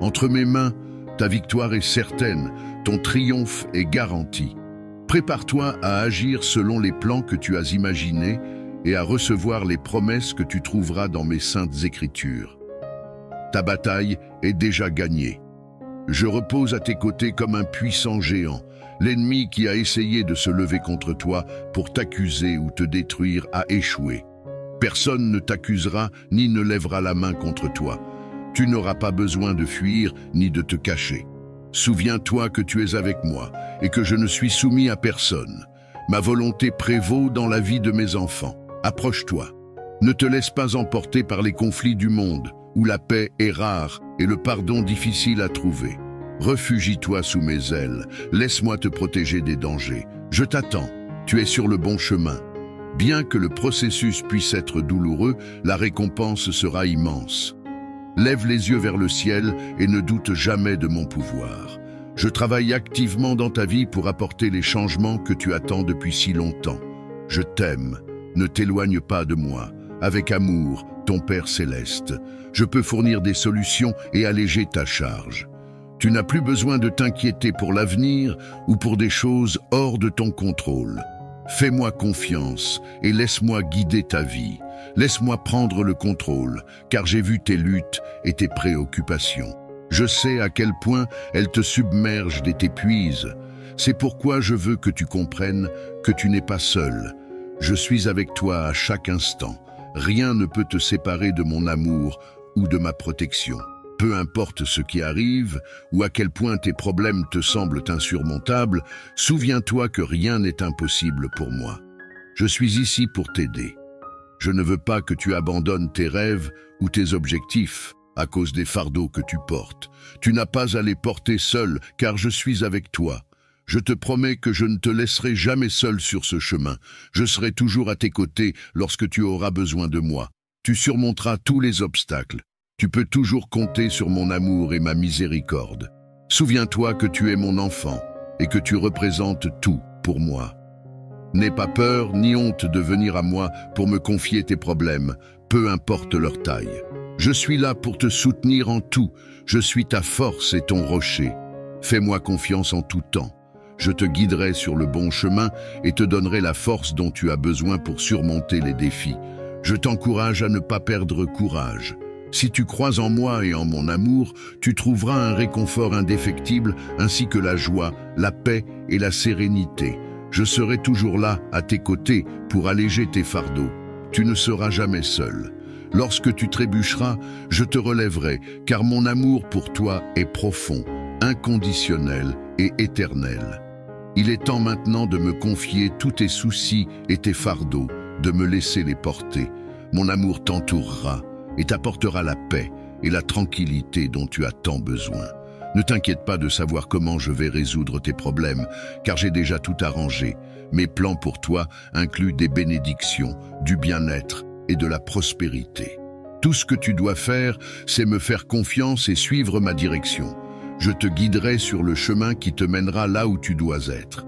Entre mes mains, ta victoire est certaine, ton triomphe est garanti. Prépare-toi à agir selon les plans que tu as imaginés et à recevoir les promesses que tu trouveras dans mes saintes écritures. Ta bataille est déjà gagnée. Je repose à tes côtés comme un puissant géant. L'ennemi qui a essayé de se lever contre toi pour t'accuser ou te détruire a échoué. Personne ne t'accusera ni ne lèvera la main contre toi. Tu n'auras pas besoin de fuir ni de te cacher. Souviens-toi que tu es avec moi et que je ne suis soumis à personne. Ma volonté prévaut dans la vie de mes enfants. Approche-toi. Ne te laisse pas emporter par les conflits du monde, où la paix est rare et le pardon difficile à trouver. Réfugie-toi sous mes ailes. Laisse-moi te protéger des dangers. Je t'attends. Tu es sur le bon chemin. Bien que le processus puisse être douloureux, la récompense sera immense. Lève les yeux vers le ciel et ne doute jamais de mon pouvoir. Je travaille activement dans ta vie pour apporter les changements que tu attends depuis si longtemps. Je t'aime. Ne t'éloigne pas de moi. Avec amour, ton Père céleste. Je peux fournir des solutions et alléger ta charge. Tu n'as plus besoin de t'inquiéter pour l'avenir ou pour des choses hors de ton contrôle. Fais-moi confiance et laisse-moi guider ta vie. Laisse-moi prendre le contrôle, car j'ai vu tes luttes et tes préoccupations. Je sais à quel point elles te submergent et t'épuisent. C'est pourquoi je veux que tu comprennes que tu n'es pas seul. Je suis avec toi à chaque instant. Rien ne peut te séparer de mon amour ou de ma protection. Peu importe ce qui arrive ou à quel point tes problèmes te semblent insurmontables, souviens-toi que rien n'est impossible pour moi. Je suis ici pour t'aider. Je ne veux pas que tu abandonnes tes rêves ou tes objectifs à cause des fardeaux que tu portes. Tu n'as pas à les porter seul, car je suis avec toi. Je te promets que je ne te laisserai jamais seul sur ce chemin. Je serai toujours à tes côtés lorsque tu auras besoin de moi. Tu surmonteras tous les obstacles. Tu peux toujours compter sur mon amour et ma miséricorde. Souviens-toi que tu es mon enfant et que tu représentes tout pour moi. N'aie pas peur ni honte de venir à moi pour me confier tes problèmes, peu importe leur taille. Je suis là pour te soutenir en tout. Je suis ta force et ton rocher. Fais-moi confiance en tout temps. Je te guiderai sur le bon chemin et te donnerai la force dont tu as besoin pour surmonter les défis. Je t'encourage à ne pas perdre courage. Si tu crois en moi et en mon amour, tu trouveras un réconfort indéfectible ainsi que la joie, la paix et la sérénité. Je serai toujours là, à tes côtés, pour alléger tes fardeaux. Tu ne seras jamais seul. Lorsque tu trébucheras, je te relèverai, car mon amour pour toi est profond, inconditionnel et éternel. Il est temps maintenant de me confier tous tes soucis et tes fardeaux, de me laisser les porter. Mon amour t'entourera et t'apportera la paix et la tranquillité dont tu as tant besoin. Ne t'inquiète pas de savoir comment je vais résoudre tes problèmes, car j'ai déjà tout arrangé. Mes plans pour toi incluent des bénédictions, du bien-être et de la prospérité. Tout ce que tu dois faire, c'est me faire confiance et suivre ma direction. Je te guiderai sur le chemin qui te mènera là où tu dois être.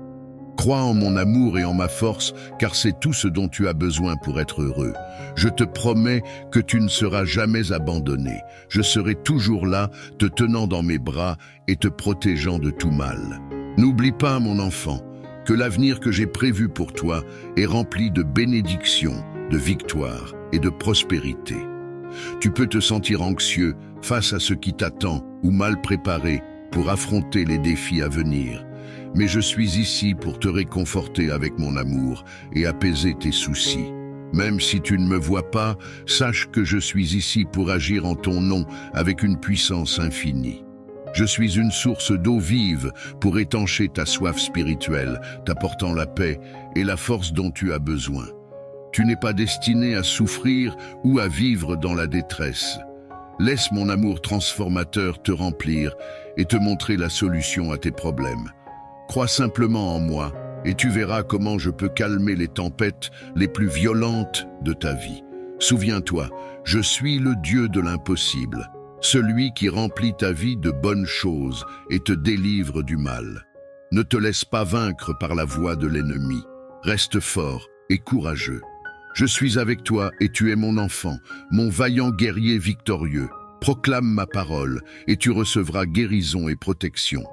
Crois en mon amour et en ma force, car c'est tout ce dont tu as besoin pour être heureux. Je te promets que tu ne seras jamais abandonné. Je serai toujours là, te tenant dans mes bras et te protégeant de tout mal. N'oublie pas, mon enfant, que l'avenir que j'ai prévu pour toi est rempli de bénédictions, de victoires et de prospérité. Tu peux te sentir anxieux face à ce qui t'attend ou mal préparé pour affronter les défis à venir. Mais je suis ici pour te réconforter avec mon amour et apaiser tes soucis. Même si tu ne me vois pas, sache que je suis ici pour agir en ton nom avec une puissance infinie. Je suis une source d'eau vive pour étancher ta soif spirituelle, t'apportant la paix et la force dont tu as besoin. Tu n'es pas destiné à souffrir ou à vivre dans la détresse. Laisse mon amour transformateur te remplir et te montrer la solution à tes problèmes. Crois simplement en moi et tu verras comment je peux calmer les tempêtes les plus violentes de ta vie. Souviens-toi, je suis le Dieu de l'impossible, celui qui remplit ta vie de bonnes choses et te délivre du mal. Ne te laisse pas vaincre par la voix de l'ennemi. Reste fort et courageux. Je suis avec toi et tu es mon enfant, mon vaillant guerrier victorieux. Proclame ma parole et tu recevras guérison et protection.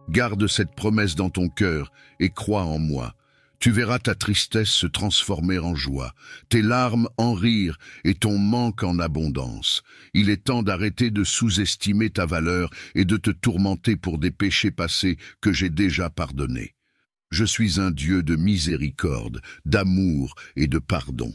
Garde cette promesse dans ton cœur et crois en moi. Tu verras ta tristesse se transformer en joie, tes larmes en rire et ton manque en abondance. Il est temps d'arrêter de sous-estimer ta valeur et de te tourmenter pour des péchés passés que j'ai déjà pardonnés. Je suis un Dieu de miséricorde, d'amour et de pardon.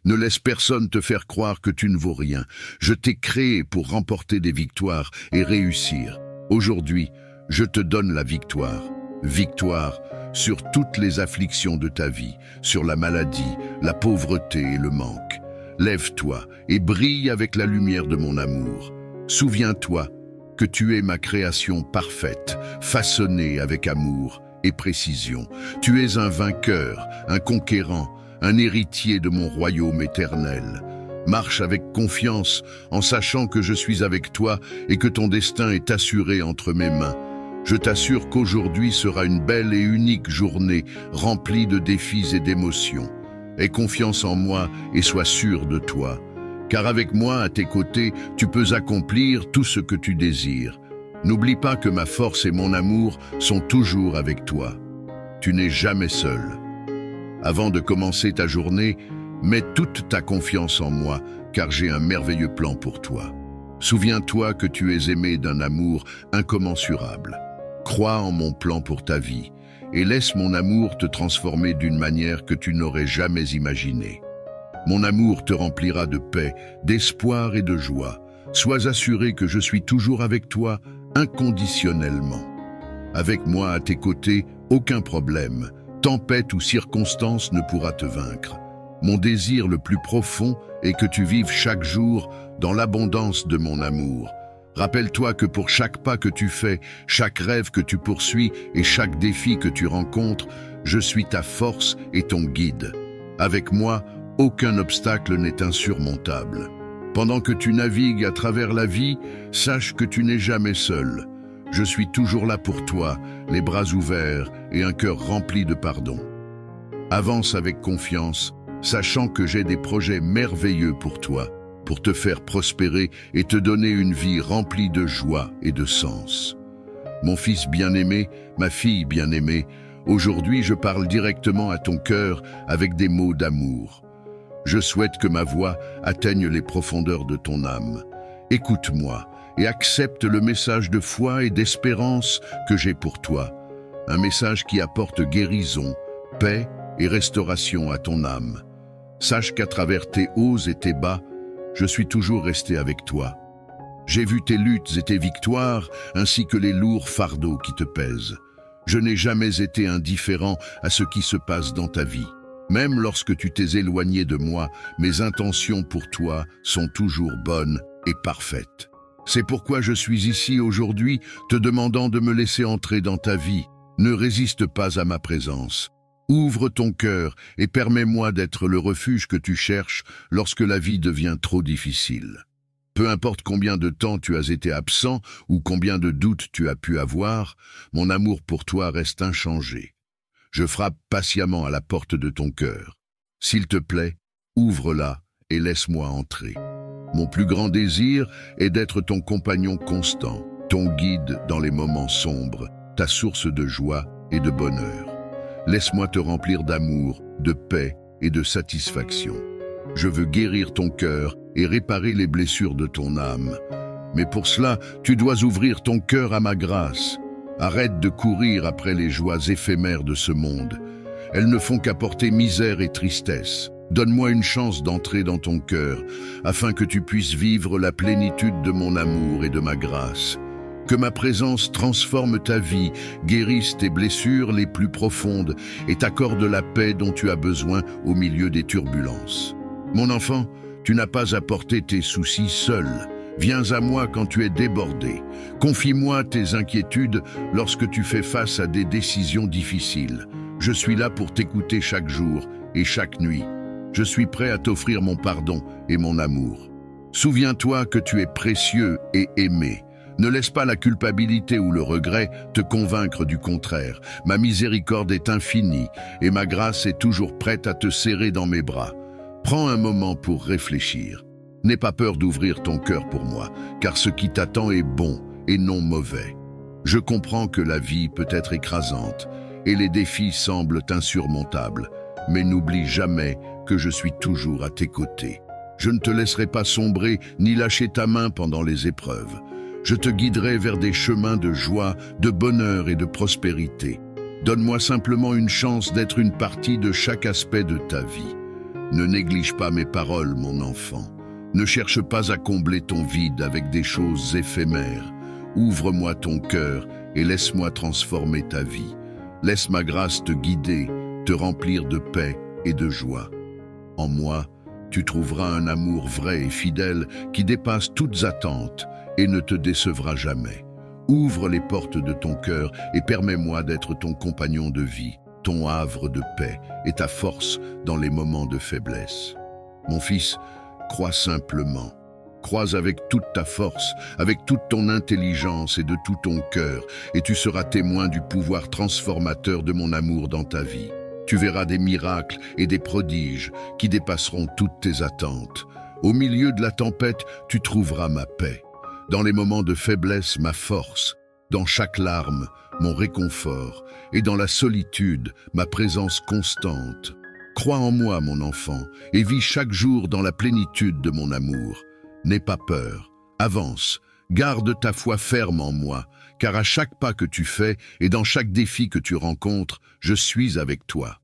Ne laisse personne te faire croire que tu ne vaux rien. Je t'ai créé pour remporter des victoires et réussir. Aujourd'hui, je te donne la victoire. Victoire sur toutes les afflictions de ta vie, sur la maladie, la pauvreté et le manque. Lève-toi et brille avec la lumière de mon amour. Souviens-toi que tu es ma création parfaite, façonnée avec amour et précision. Tu es un vainqueur, un conquérant, un héritier de mon royaume éternel. Marche avec confiance en sachant que je suis avec toi et que ton destin est assuré entre mes mains. Je t'assure qu'aujourd'hui sera une belle et unique journée remplie de défis et d'émotions. Aie confiance en moi et sois sûr de toi. Car avec moi à tes côtés, tu peux accomplir tout ce que tu désires. N'oublie pas que ma force et mon amour sont toujours avec toi. Tu n'es jamais seul. Avant de commencer ta journée, mets toute ta confiance en moi, car j'ai un merveilleux plan pour toi. Souviens-toi que tu es aimé d'un amour incommensurable. Crois en mon plan pour ta vie et laisse mon amour te transformer d'une manière que tu n'aurais jamais imaginée. Mon amour te remplira de paix, d'espoir et de joie. Sois assuré que je suis toujours avec toi, inconditionnellement. Avec moi à tes côtés, aucun problème, tempête ou circonstance ne pourra te vaincre. Mon désir le plus profond est que tu vives chaque jour dans l'abondance de mon amour. Rappelle-toi que pour chaque pas que tu fais, chaque rêve que tu poursuis et chaque défi que tu rencontres, je suis ta force et ton guide. Avec moi, aucun obstacle n'est insurmontable. Pendant que tu navigues à travers la vie, sache que tu n'es jamais seul. Je suis toujours là pour toi, les bras ouverts et un cœur rempli de pardon. Avance avec confiance, sachant que j'ai des projets merveilleux pour toi, pour te faire prospérer et te donner une vie remplie de joie et de sens. Mon fils bien-aimé, ma fille bien-aimée, aujourd'hui je parle directement à ton cœur avec des mots d'amour. Je souhaite que ma voix atteigne les profondeurs de ton âme. Écoute-moi et accepte le message de foi et d'espérance que j'ai pour toi. Un message qui apporte guérison, paix et restauration à ton âme. Sache qu'à travers tes hauts et tes bas, je suis toujours resté avec toi. J'ai vu tes luttes et tes victoires, ainsi que les lourds fardeaux qui te pèsent. Je n'ai jamais été indifférent à ce qui se passe dans ta vie. Même lorsque tu t'es éloigné de moi, mes intentions pour toi sont toujours bonnes et parfaites. C'est pourquoi je suis ici aujourd'hui, te demandant de me laisser entrer dans ta vie. Ne résiste pas à ma présence. Ouvre ton cœur et permets-moi d'être le refuge que tu cherches lorsque la vie devient trop difficile. Peu importe combien de temps tu as été absent ou combien de doutes tu as pu avoir, mon amour pour toi reste inchangé. Je frappe patiemment à la porte de ton cœur. S'il te plaît, ouvre-la et laisse-moi entrer. Mon plus grand désir est d'être ton compagnon constant, ton guide dans les moments sombres, ta source de joie et de bonheur. Laisse-moi te remplir d'amour, de paix et de satisfaction. Je veux guérir ton cœur et réparer les blessures de ton âme. Mais pour cela, tu dois ouvrir ton cœur à ma grâce. Arrête de courir après les joies éphémères de ce monde. Elles ne font qu'apporter misère et tristesse. Donne-moi une chance d'entrer dans ton cœur, afin que tu puisses vivre la plénitude de mon amour et de ma grâce. Que ma présence transforme ta vie, guérisse tes blessures les plus profondes et t'accorde la paix dont tu as besoin au milieu des turbulences. Mon enfant, tu n'as pas à porter tes soucis seul. Viens à moi quand tu es débordé. Confie-moi tes inquiétudes lorsque tu fais face à des décisions difficiles. Je suis là pour t'écouter chaque jour et chaque nuit. Je suis prêt à t'offrir mon pardon et mon amour. Souviens-toi que tu es précieux et aimé. Ne laisse pas la culpabilité ou le regret te convaincre du contraire. Ma miséricorde est infinie et ma grâce est toujours prête à te serrer dans mes bras. Prends un moment pour réfléchir. N'aie pas peur d'ouvrir ton cœur pour moi, car ce qui t'attend est bon et non mauvais. Je comprends que la vie peut être écrasante et les défis semblent insurmontables. Mais n'oublie jamais que je suis toujours à tes côtés. Je ne te laisserai pas sombrer ni lâcher ta main pendant les épreuves. Je te guiderai vers des chemins de joie, de bonheur et de prospérité. Donne-moi simplement une chance d'être une partie de chaque aspect de ta vie. Ne néglige pas mes paroles, mon enfant. Ne cherche pas à combler ton vide avec des choses éphémères. Ouvre-moi ton cœur et laisse-moi transformer ta vie. Laisse ma grâce te guider, te remplir de paix et de joie. En moi, tu trouveras un amour vrai et fidèle qui dépasse toutes attentes et ne te décevra jamais. Ouvre les portes de ton cœur et permets-moi d'être ton compagnon de vie, ton havre de paix et ta force dans les moments de faiblesse. Mon fils, crois simplement. Crois avec toute ta force, avec toute ton intelligence et de tout ton cœur, et tu seras témoin du pouvoir transformateur de mon amour dans ta vie. Tu verras des miracles et des prodiges qui dépasseront toutes tes attentes. Au milieu de la tempête, tu trouveras ma paix. Dans les moments de faiblesse, ma force. Dans chaque larme, mon réconfort. Et dans la solitude, ma présence constante. Crois en moi, mon enfant, et vis chaque jour dans la plénitude de mon amour. N'aie pas peur. Avance. Garde ta foi ferme en moi, car à chaque pas que tu fais et dans chaque défi que tu rencontres, je suis avec toi.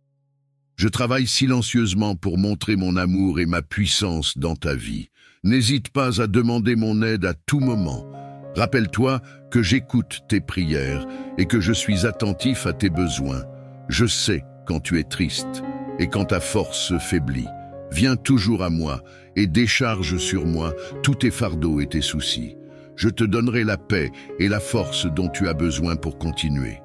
Je travaille silencieusement pour montrer mon amour et ma puissance dans ta vie. N'hésite pas à demander mon aide à tout moment. Rappelle-toi que j'écoute tes prières et que je suis attentif à tes besoins. Je sais quand tu es triste et quand ta force se faiblit. Viens toujours à moi et décharge sur moi tous tes fardeaux et tes soucis. Je te donnerai la paix et la force dont tu as besoin pour continuer.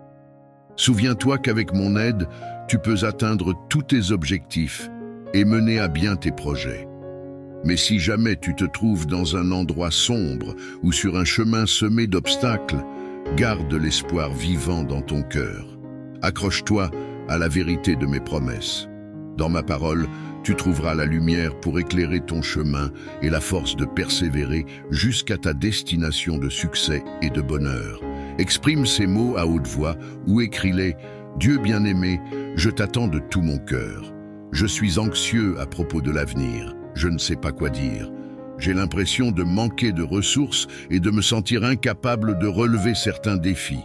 Souviens-toi qu'avec mon aide, tu peux atteindre tous tes objectifs et mener à bien tes projets. Mais si jamais tu te trouves dans un endroit sombre ou sur un chemin semé d'obstacles, garde l'espoir vivant dans ton cœur. Accroche-toi à la vérité de mes promesses. Dans ma parole, tu trouveras la lumière pour éclairer ton chemin et la force de persévérer jusqu'à ta destination de succès et de bonheur. Exprime ces mots à haute voix ou écris-les. Dieu bien-aimé, je t'attends de tout mon cœur. Je suis anxieux à propos de l'avenir. Je ne sais pas quoi dire. J'ai l'impression de manquer de ressources et de me sentir incapable de relever certains défis.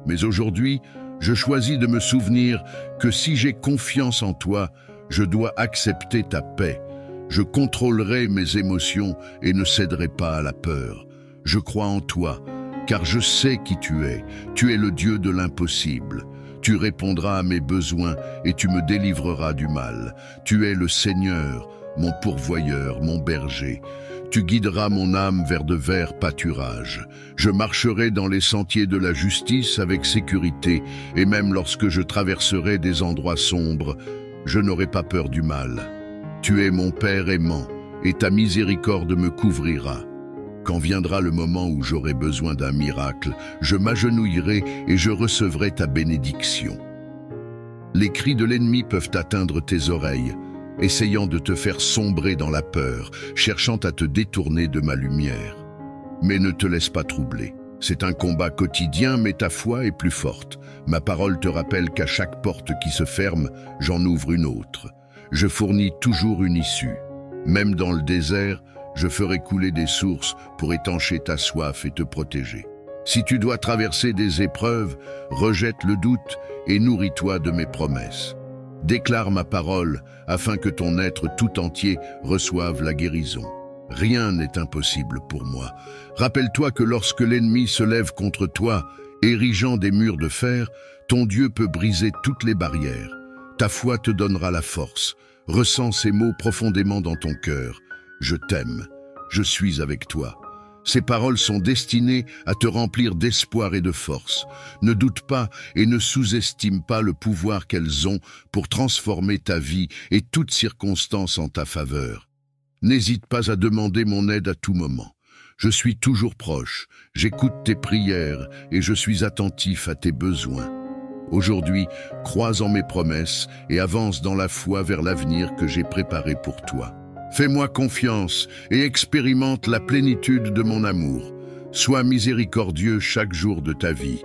Mais aujourd'hui, je choisis de me souvenir que si j'ai confiance en toi, je dois accepter ta paix. Je contrôlerai mes émotions et ne céderai pas à la peur. Je crois en toi, car je sais qui tu es. Tu es le Dieu de l'impossible. Tu répondras à mes besoins et tu me délivreras du mal. Tu es le Seigneur, mon pourvoyeur, mon berger. Tu guideras mon âme vers de verts pâturages. Je marcherai dans les sentiers de la justice avec sécurité, et même lorsque je traverserai des endroits sombres, je n'aurai pas peur du mal. Tu es mon Père aimant, et ta miséricorde me couvrira. Quand viendra le moment où j'aurai besoin d'un miracle, je m'agenouillerai et je recevrai ta bénédiction. Les cris de l'ennemi peuvent atteindre tes oreilles, essayant de te faire sombrer dans la peur, cherchant à te détourner de ma lumière. Mais ne te laisse pas troubler. C'est un combat quotidien, mais ta foi est plus forte. Ma parole te rappelle qu'à chaque porte qui se ferme, j'en ouvre une autre. Je fournis toujours une issue. Même dans le désert, je ferai couler des sources pour étancher ta soif et te protéger. Si tu dois traverser des épreuves, rejette le doute et nourris-toi de mes promesses. Déclare ma parole afin que ton être tout entier reçoive la guérison. Rien n'est impossible pour moi. Rappelle-toi que lorsque l'ennemi se lève contre toi, érigeant des murs de fer, ton Dieu peut briser toutes les barrières. Ta foi te donnera la force. Ressens ces mots profondément dans ton cœur. Je t'aime. Je suis avec toi. Ces paroles sont destinées à te remplir d'espoir et de force. Ne doute pas et ne sous-estime pas le pouvoir qu'elles ont pour transformer ta vie et toutes circonstances en ta faveur. N'hésite pas à demander mon aide à tout moment. Je suis toujours proche, j'écoute tes prières et je suis attentif à tes besoins. Aujourd'hui, crois en mes promesses et avance dans la foi vers l'avenir que j'ai préparé pour toi. Fais-moi confiance et expérimente la plénitude de mon amour. Sois miséricordieux chaque jour de ta vie.